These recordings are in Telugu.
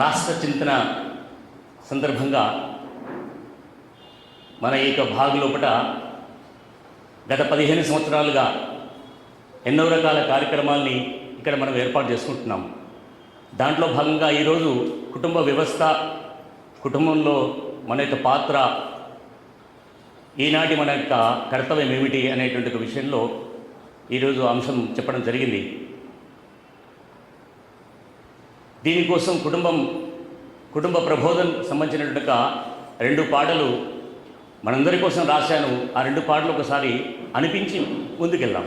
రాష్ట్ర చింతన సందర్భంగా మన ఈ భాగం లోపల గత 15 సంవత్సరాలుగా ఎన్నో రకాల కార్యక్రమాల్ని ఇక్కడ మనం ఏర్పాటు చేసుకుంటున్నాం. దాంట్లో భాగంగా ఈరోజు కుటుంబ వ్యవస్థ, కుటుంబంలో మన యొక్క పాత్ర, ఈనాటి మన యొక్క కర్తవ్యం ఏమిటి అనేటువంటి ఒక విషయంలో ఈరోజు అంశం చెప్పడం జరిగింది. దీనికోసం కుటుంబ ప్రబోధం సంబంధించినటువంటి 2 పాటలు మనందరి కోసం రాశాను. ఆ 2 పాటలు ఒకసారి అనిపించి ముందుకెళ్దాం.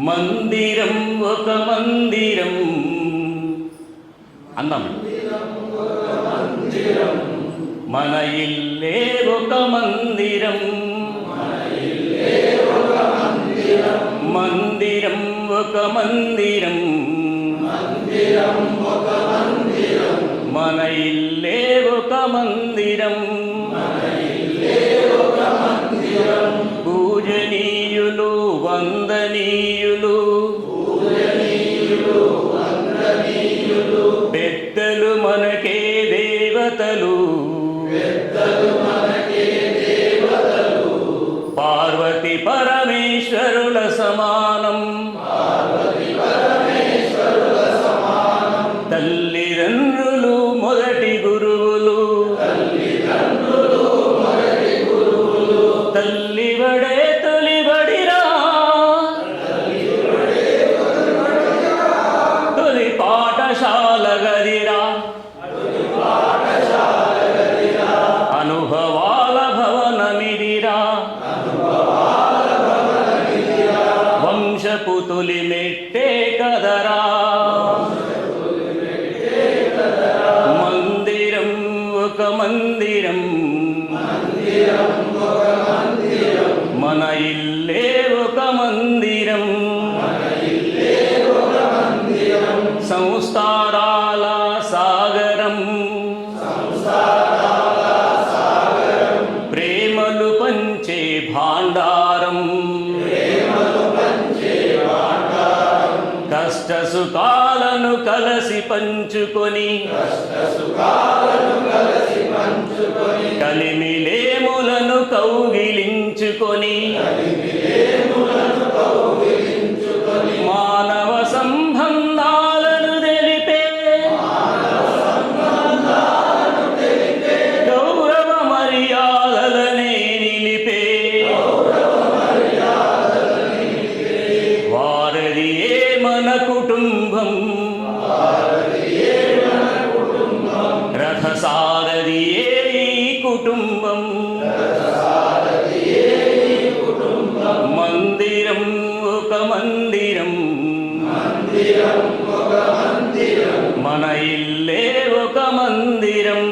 మందిరం ఒక మందిరం అందాం. మన ఇల్లే ఒక మందిరం, మందిరం ఒక మందిరం, మన ఇల్లే ఒక మందిరం, పూజనీయులు వందనీయులు, పెద్దలు మనకే దేవతలు, పార్వతి పరమేశ్వరుల సమానం, తల్లిదండ్రులు మొదటి గురువులు, తల్లివడే తొలిబడిరా, తొలి పాఠశాల గదిరా, అనుభవాల భవనమిదిరా, వంశపు తొలి మెట్టే కదరా, మందిరం ఒక మందిరం, మన ఇల్లే ఒక మందిరం, సంస్కారాల సాగరం, ప్రేమలు పంచే భాండారం, కష్ట సుఖాలను కలిసి పంచుకొని, కలిమిలేములను కౌగిలించుకొని, మానవ సంబంధాలను తెలిపే గౌరవ మర్యాదలనే నిలిపే వారధియే మన కుటుంబం, రథసారథియే ఈ కుటుంబం, మందిరం ఒక మందిరం, మన ఇల్లే ఒక మందిరం,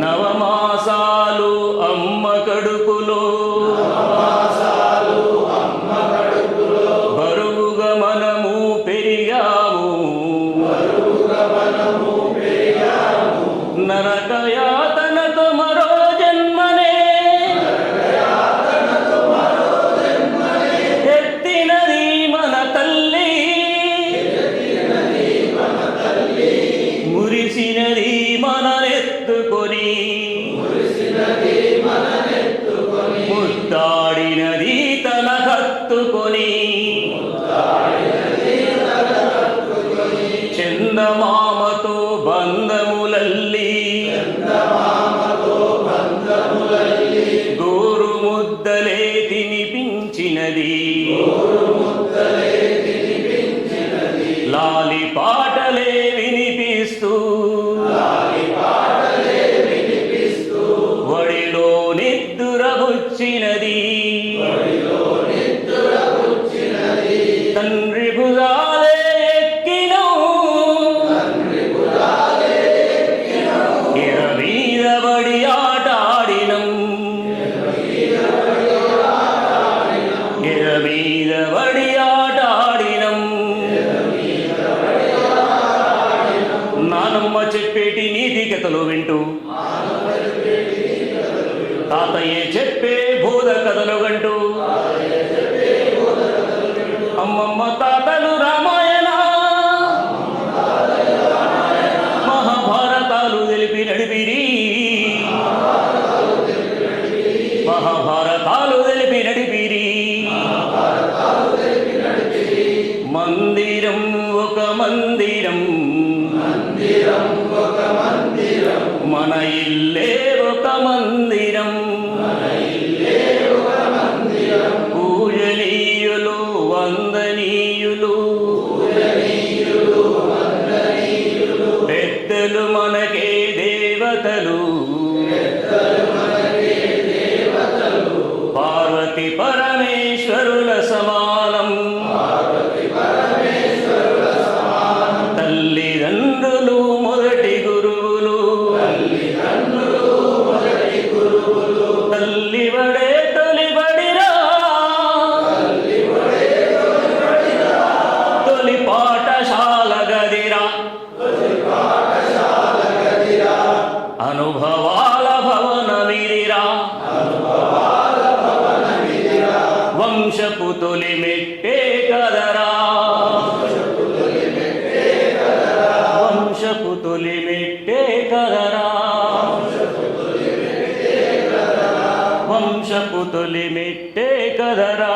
నవమాసాలు అమ్మ కడుపులో బరువుగా మనము పెరిగాము, నరకయాతనతో మరో జన్మనే ఎత్తినది మన తల్లి, మురిసినది మననెత్తుకొని, ముద్దాడినది తన హత్తుకొని, చందమామతో బంధములల్లి గోరు ముద్దలే తినిపించినది, లాలి పాటలే వినిపిస్తూ వడిలో నిద్దురబుచ్చినది, తండ్రి భుజాలే ఎక్కినో ఇరవీద బడి ఆట ఆడినం, ఇరవీద బడి ఆట ఆడినం, నానమ్మ చెప్పేటి నీతి కథలు వింటూ, తాతయ్య చెప్పే బోధ కథలు వింటూ, అమ్మమ్మ తాతలు రామాయణ మహాభారతాలు తెలిపి నడిపిరి మందిరం ఒక మందిరం మన ఇల్లే ఒక మందిరం పూజనీయులు వందనీయులు పెద్దలు మనకే దేవతలు పార్వతి పరమేశ్వరుల సమానం తల్లిదండ్రులు మొదటి గురువులు తల్లివడే తొలిబడిరా తొలి పాఠశాల గదిరా అనుభవాల భవనమిదిరా వంశపు తొలి మెట్టే కదరా వంశపు తొలి మెట్టే కదరా వంశపు తొలి మెట్టే కదరా